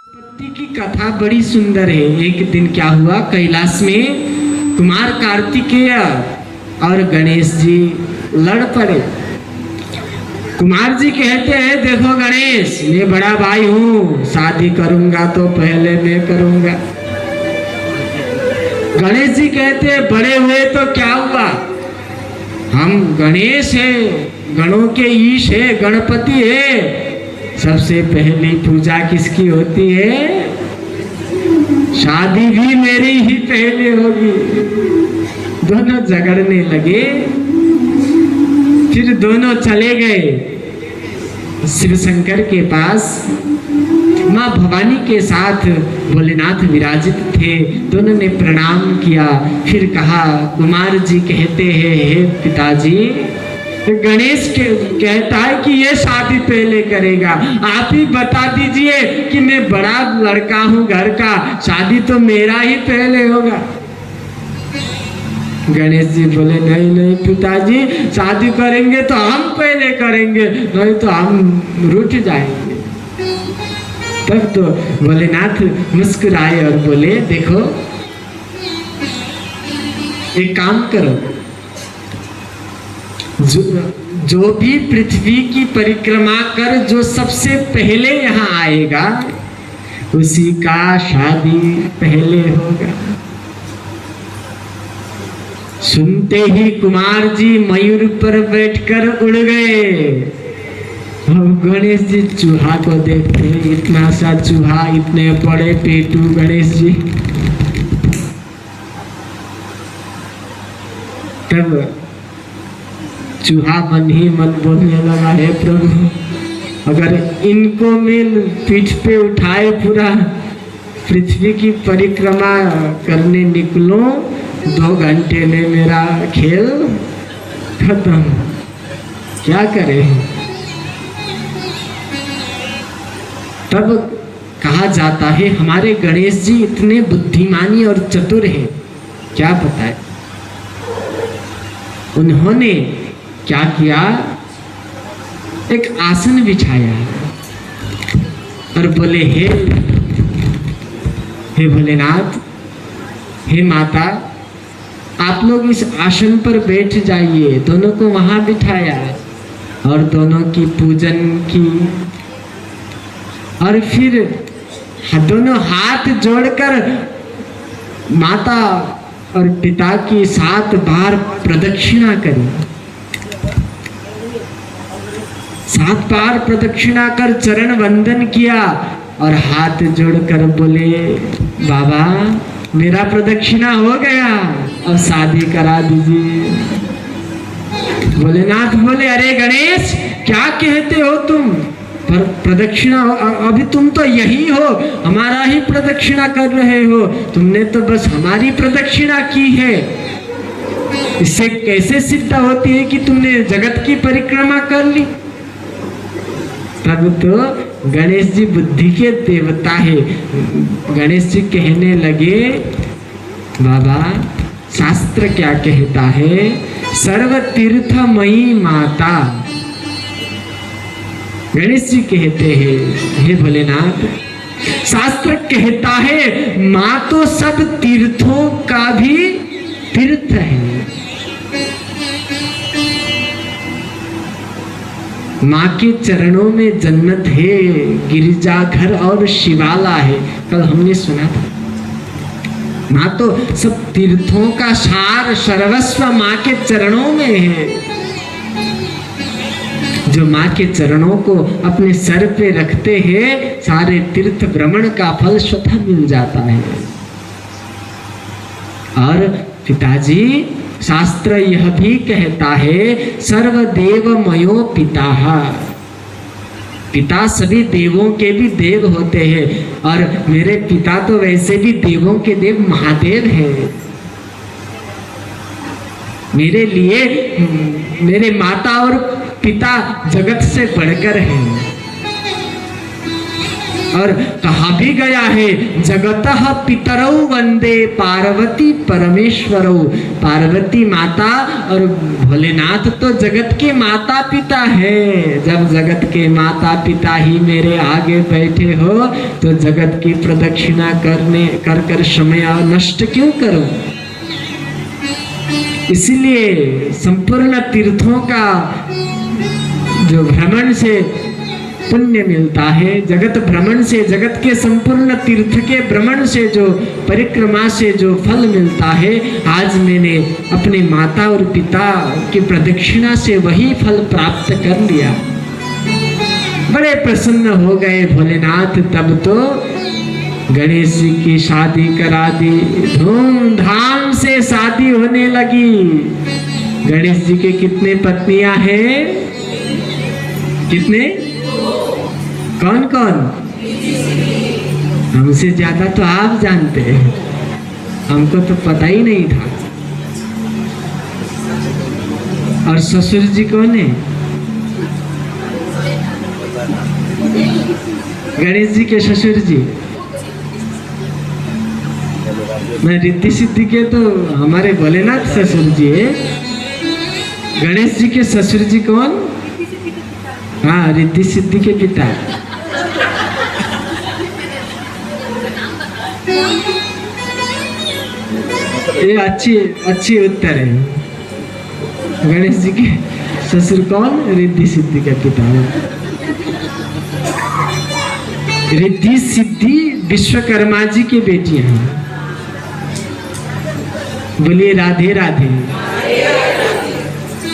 उत्पत्ति की कथा बड़ी सुंदर है। एक दिन क्या हुआ, कैलाश में कुमार कार्तिकेय और गणेश जी लड़ पड़े। कुमार जी कहते हैं, देखो गणेश, मैं बड़ा भाई हूँ, शादी करूंगा तो पहले मैं करूंगा। गणेश जी कहते हैं, बड़े हुए तो क्या हुआ, हम गणेश है, गणों के ईश है, गणपति है। सबसे पहली पूजा किसकी होती है? शादी भी मेरी ही पहले होगी। दोनों झगड़ने लगे, फिर दोनों चले गए शिव शंकर के पास। माँ भवानी के साथ भोलेनाथ विराजित थे। दोनों ने प्रणाम किया, फिर कहा, कुमार जी कहते हैं, हे पिताजी, गणेश कहता है कि ये शादी पहले करेगा, आप ही बता दीजिए कि मैं बड़ा लड़का हूँ घर का, शादी तो मेरा ही पहले होगा। गणेश जी बोले, नहीं नहीं पिताजी, शादी करेंगे तो हम पहले करेंगे, नहीं तो हम रूठ जाएंगे। तब तो भोलेनाथ मुस्कुराए और बोले, देखो एक काम करो, जो भी पृथ्वी की परिक्रमा कर जो सबसे पहले यहाँ आएगा, उसी का शादी पहले होगा। सुनते ही कुमार जी मयूर पर बैठकर उड़ गए। गणेश जी चूहा को देखते हैं, इतना सा चूहा, इतने बड़े पेटू गणेश जी। तब चूहा मन ही मन बोलने लगा, है प्रभु, अगर इनको मैं पीठ पे उठाए पूरा पृथ्वी की परिक्रमा करने निकलूं, 2 घंटे में मेरा खेल खत्म, क्या करें। तब कहा जाता है, हमारे गणेश जी इतने बुद्धिमानी और चतुर हैं, क्या बताए। उन्होंने क्या किया, एक आसन बिछाया और बोले, हे भोलेनाथ, हे माता, आप लोग इस आसन पर बैठ जाइए। दोनों को वहां बिठाया और दोनों की पूजन की, और फिर दोनों हाथ जोड़कर माता और पिता की 7 बार प्रदक्षिणा करी। 7 बार प्रदक्षिणा कर चरण वंदन किया और हाथ जोड़कर बोले, बाबा मेरा प्रदक्षिणा हो गया, अब शादी करा दीजिए। भोलेनाथ बोले, अरे गणेश, क्या कहते हो तुम, पर प्रदक्षिणा, अभी तुम तो यही हो, हमारा ही प्रदक्षिणा कर रहे हो, तुमने तो बस हमारी प्रदक्षिणा की है। इससे कैसे सिद्ध होती है कि तुमने जगत की परिक्रमा कर ली। तब तो गणेश जी बुद्धि के देवता है। गणेश जी कहने लगे, बाबा शास्त्र क्या कहता है, सर्व तीर्थमयी माता। गणेश जी कहते हैं, हे भोलेनाथ, शास्त्र कहता है माँ तो सब तीर्थों का भी तीर्थ है। माँ के चरणों में जन्नत है, गिरजाघर और शिवाला है, कल हमने सुना था। माँ तो सब तीर्थों का सार सर्वस्व माँ के चरणों में है। जो माँ के चरणों को अपने सर पे रखते हैं, सारे तीर्थ भ्रमण का फल स्वतः मिल जाता है। और पिताजी, शास्त्र यह भी कहता है, सर्वदेवमयो पिता। पिता सभी देवों के भी देव होते हैं, और मेरे पिता तो वैसे भी देवों के देव महादेव हैं। मेरे लिए मेरे माता और पिता जगत से बढ़कर हैं। और कहा भी गया है जगतः पितरौ वंदे पार्वती परमेश्वरौ। पार्वती माता और भोलेनाथ तो जगत के माता पिता है। जब जगत के माता पिता ही मेरे आगे बैठे हो तो जगत की प्रदक्षिणा कर समय नष्ट क्यों करूं। इसलिए संपूर्ण तीर्थों का जो भ्रमण से पुण्य मिलता है, जगत भ्रमण से, जगत के संपूर्ण तीर्थ के भ्रमण से जो परिक्रमा से जो फल मिलता है, आज मैंने अपने माता और पिता की प्रदक्षिणा से वही फल प्राप्त कर लिया। बड़े प्रसन्न हो गए भोलेनाथ। तब तो गणेश जी की शादी करा दी, धूमधाम से शादी होने लगी। गणेश जी के कितने पत्नियां हैं? कितने? कौन कौन? हमसे ज्यादा तो आप जानते हैं, हमको तो पता ही नहीं था। और ससुर जी कौन है? गणेश जी के ससुर जी मैं रिद्धि सिद्धि के तो हमारे भोलेनाथ ससुर जी है। गणेश जी के ससुर जी कौन? हाँ, रिद्धि सिद्धि के पिता। ये अच्छी उत्तर है। गणेश जी के ससुर कौन? रिद्धि सिद्धि के पिता। रिद्धि सिद्धि विश्वकर्मा जी की बेटियां हैं। बोलिए राधे राधे।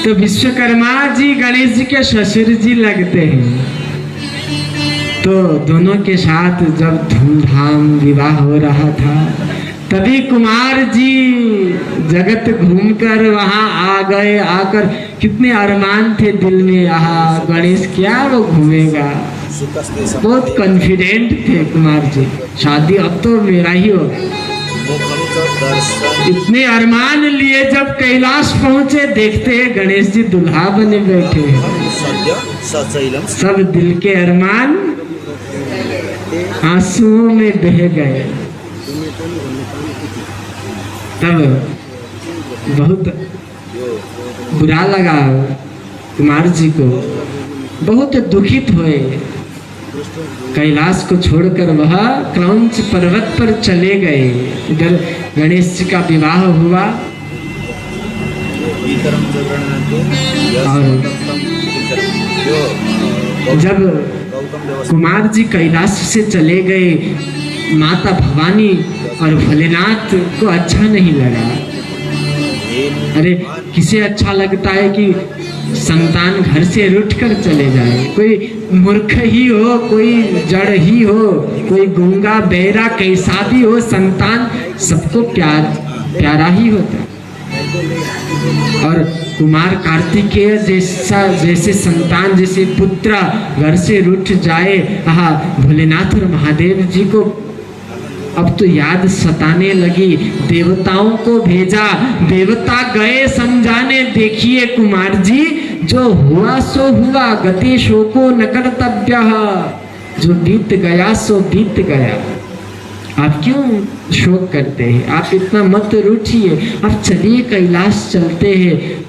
तो विश्वकर्मा जी गणेश जी के ससुर जी लगते हैं। तो दोनों के साथ जब धूमधाम विवाह हो रहा था, तभी कुमार जी जगत घूमकर वहां आ गए। आकर कितने अरमान थे दिल में, यहाँ गणेश क्या वो घूमेगा। बहुत कॉन्फिडेंट थे कुमार जी, शादी अब तो मेरा ही होगा। इतने अरमान लिए जब कैलाश पहुंचे, देखते हैं गणेश जी दुल्हा बने बैठे हैं। सब दिल के अरमान आंसुओं में बह गए। तब बहुत बुरा लगा कुमार जी को, बहुत दुखित हुए। कैलाश को छोड़कर वह क्रौंच पर्वत पर चले गए। इधर गणेश जी का विवाह हुआ और जब कुमार जी कैलाश से चले गए, माता भवानी और भोलेनाथ को अच्छा नहीं लगा। अरे किसे अच्छा लगता है कि संतान घर से रूठ कर चले जाए। कोई मूर्ख ही हो, कोई जड़ ही हो, कोई गूंगा बहरा कैसा भी हो, संतान सबको प्यारा ही होता। और कुमार कार्तिकेय जैसे संतान, जैसे पुत्र घर से रूठ जाए, भोलेनाथ और महादेव जी को अब तो याद सताने लगी। देवताओं को भेजा, देवता गए समझाने। देखिए कुमार जी, जो हुआ सो हुआ, गति शोको न कर्तव्यः। जो बीत गया सो बीत गया। आप क्यों शोक करते हैं? आप इतना मत रूठिए। आप चलिए कैलाश चलते हैं।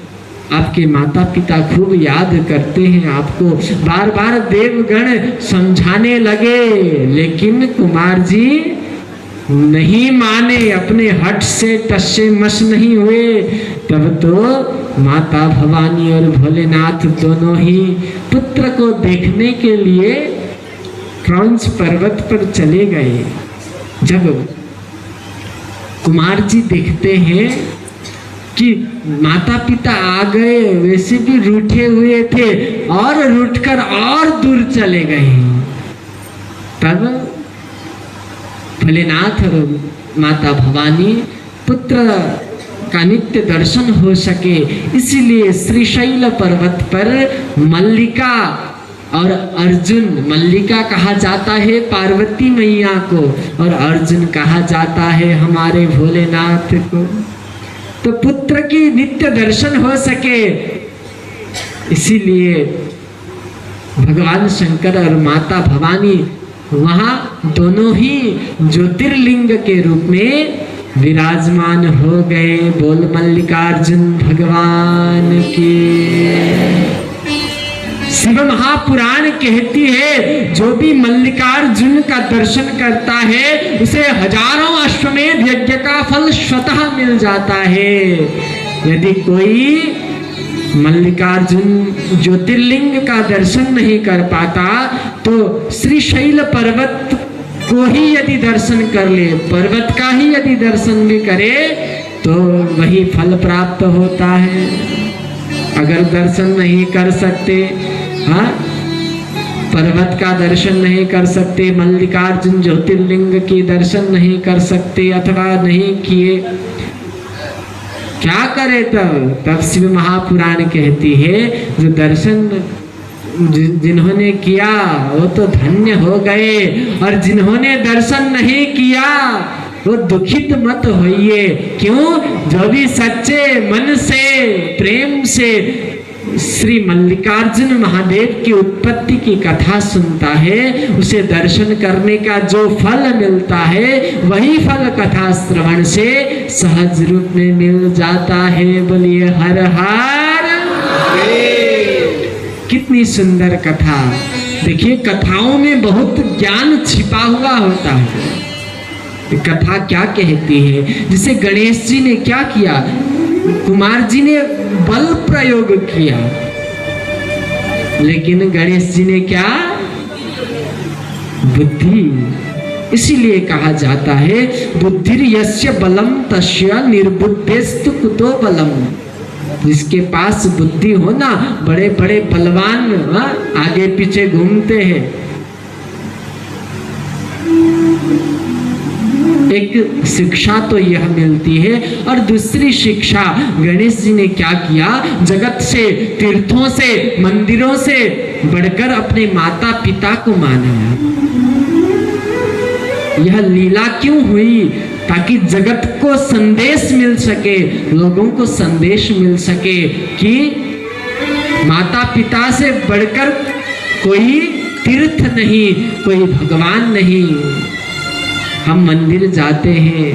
आपके माता पिता खूब याद करते हैं आपको। बार बार देवगण समझाने लगे, लेकिन कुमार जी नहीं माने, अपने हट से टस्से मस नहीं हुए। तब तो माता भवानी और भोलेनाथ दोनों ही पुत्र को देखने के लिए क्रौंच पर्वत पर चले गए। जब कुमार जी देखते हैं कि माता पिता आ गए, वैसे भी रूठे हुए थे और रूठकर और दूर चले गए। तब भोलेनाथ और माता भवानी पुत्र का नित्य दर्शन हो सके, इसलिए श्रीशैल पर्वत पर मल्लिका और अर्जुन, मल्लिका कहा जाता है पार्वती मैया को और अर्जुन कहा जाता है हमारे भोलेनाथ को। तो पुत्र की नित्य दर्शन हो सके, इसीलिए भगवान शंकर और माता भवानी वहां दोनों ही ज्योतिर्लिंग के रूप में विराजमान हो गए। बोल मल्लिकार्जुन भगवान की। शिव महापुराण कहती है जो भी मल्लिकार्जुन का दर्शन करता है उसे हजारों अश्वमेध यज्ञ का फल स्वतः मिल जाता है। यदि कोई मल्लिकार्जुन ज्योतिर्लिंग का दर्शन नहीं कर पाता तो श्रीशैल पर्वत को ही यदि दर्शन कर ले, पर्वत का ही यदि दर्शन भी करे तो वही फल प्राप्त होता है। अगर दर्शन नहीं कर सकते, हाँ, पर्वत का दर्शन नहीं कर सकते, मल्लिकार्जुन ज्योतिर्लिंग की दर्शन नहीं कर सकते अथवा नहीं किए, क्या करे तब शिव महापुराण कहती है जो दर्शन जिन्होंने किया वो तो धन्य हो गए, और जिन्होंने दर्शन नहीं किया वो दुखित मत होइए। क्यों? जो भी सच्चे मन से प्रेम से श्री मल्लिकार्जुन महादेव की उत्पत्ति की कथा सुनता है उसे दर्शन करने का जो फल मिलता है वही फल कथा श्रवण से सहज रूप में मिल जाता है। बोलिए हर हर। कितनी सुंदर कथा। देखिए कथाओं में बहुत ज्ञान छिपा हुआ होता है। कथा क्या कहती है? जिसे गणेश जी ने क्या किया, कुमार जी ने बल प्रयोग किया, लेकिन गणेश जी ने क्या, बुद्धि। इसीलिए कहा जाता है बुद्धिर यस्य बलम तस्य निर्बुद्धेस्तु कुतो बलम। जिसके पास बुद्धि हो ना, बड़े बड़े बलवान आगे पीछे घूमते हैं। एक शिक्षा तो यह मिलती है, और दूसरी शिक्षा गणेश जी ने क्या किया, जगत से, तीर्थों से, मंदिरों से बढ़कर अपने माता पिता को माना। यह लीला क्यों हुई? ताकि जगत को संदेश मिल सके, लोगों को संदेश मिल सके कि माता पिता से बढ़कर कोई तीर्थ नहीं, कोई भगवान नहीं। हम मंदिर जाते हैं।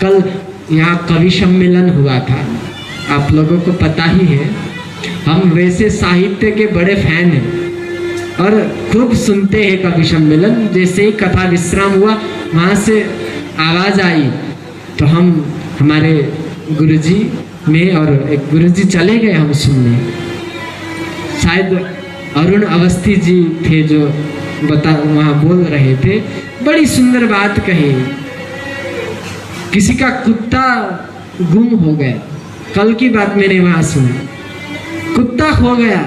कल यहाँ कवि सम्मेलन हुआ था, आप लोगों को पता ही है। हम वैसे साहित्य के बड़े फैन हैं और खूब सुनते हैं कवि सम्मेलन। जैसे ही कथा विश्राम हुआ वहाँ से आवाज़ आई तो हम हमारे गुरुजी में और एक गुरुजी चले गए हम सुनने। शायद अरुण अवस्थी जी थे जो वहाँ बोल रहे थे। बड़ी सुंदर बात कही। किसी का कुत्ता गुम हो गया, कल की बात मैंने वहां सुनी। कुत्ता खो गया,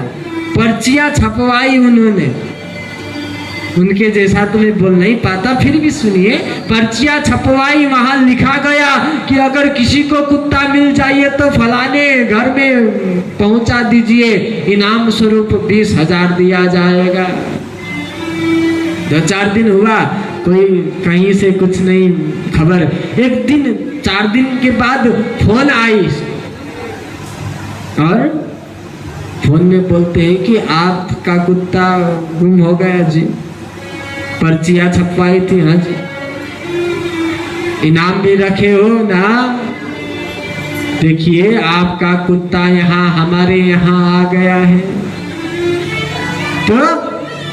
पर्चियां छपवाई उन्होंने। उनके जैसा तो मैं बोल नहीं पाता, फिर भी सुनिए। पर्चियां छपवाई, वहां लिखा गया कि अगर किसी को कुत्ता मिल जाइए तो फलाने घर में पहुंचा दीजिए, इनाम स्वरूप 20,000 दिया जाएगा। 2-4 दिन हुआ, कोई कहीं से कुछ नहीं खबर। एक दिन 4 दिन के बाद फोन आई और फोन में बोलते हैं कि आपका कुत्ता गुम हो गया जी, पर्चियां छपवाई थी। हाँ जी, इनाम भी रखे हो ना, देखिए आपका कुत्ता यहाँ हमारे यहाँ आ गया है। तो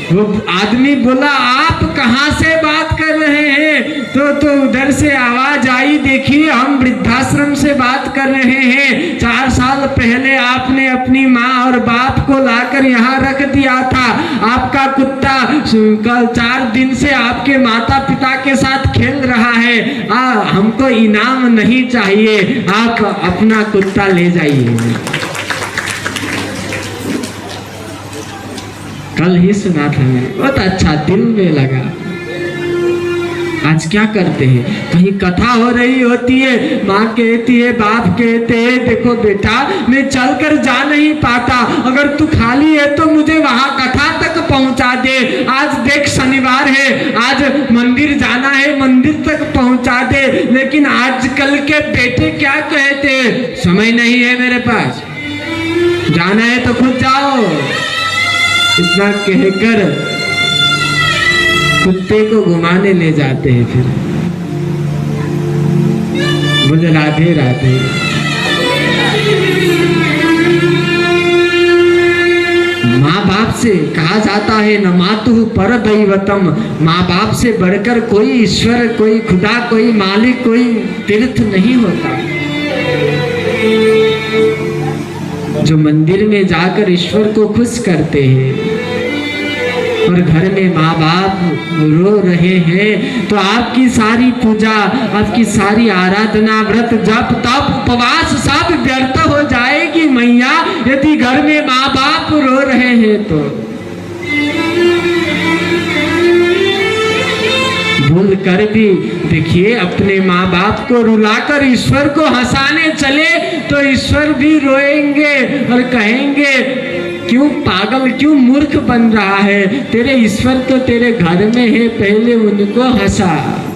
वो आदमी बोला आप कहाँ से बात कर रहे हैं? तो उधर से आवाज आई, देखिए हम वृद्धाश्रम से बात कर रहे हैं। 4 साल पहले आपने अपनी माँ और बाप को लाकर यहाँ रख दिया था। आपका कुत्ता कल 4 दिन से आपके माता पिता के साथ खेल रहा है। हमको इनाम नहीं चाहिए, आप अपना कुत्ता ले जाइए। कल ही सुना था मैं, बहुत अच्छा दिल में लगा। आज क्या करते हैं, कहीं कथा हो रही होती है, माँ कहती है, बाप कहते हैं, देखो बेटा मैं चलकर जा नहीं पाता, अगर तू खाली है तो मुझे वहां कथा तक पहुंचा दे। आज देख शनिवार है, आज मंदिर जाना है, मंदिर तक पहुंचा दे। लेकिन आजकल के बेटे क्या कहते हैं, समय नहीं है मेरे पास, जाना है तो खुद जाओ। इतना कहकर कुत्ते को घुमाने ले जाते हैं, फिर बोले राधे राधे। माँ बाप से कहा जाता है न मातु पर दैवतम, माँ बाप से बढ़कर कोई ईश्वर, कोई खुदा, कोई मालिक, कोई तीर्थ नहीं होता। जो मंदिर में जाकर ईश्वर को खुश करते हैं और घर में माँ बाप रो रहे हैं, तो आपकी सारी पूजा, आपकी सारी आराधना, व्रत, जप, तप, उपवास सब व्यर्थ हो जाएगी मैया, यदि घर में माँ बाप रो रहे हैं तो। भूल कर भी देखिए अपने माँ बाप को रुलाकर ईश्वर को हंसाने चले तो ईश्वर भी रोएंगे और कहेंगे क्यों पागल, क्यों मूर्ख बन रहा है, तेरे ईश्वर तो तेरे घर में है, पहले उनको हंसा।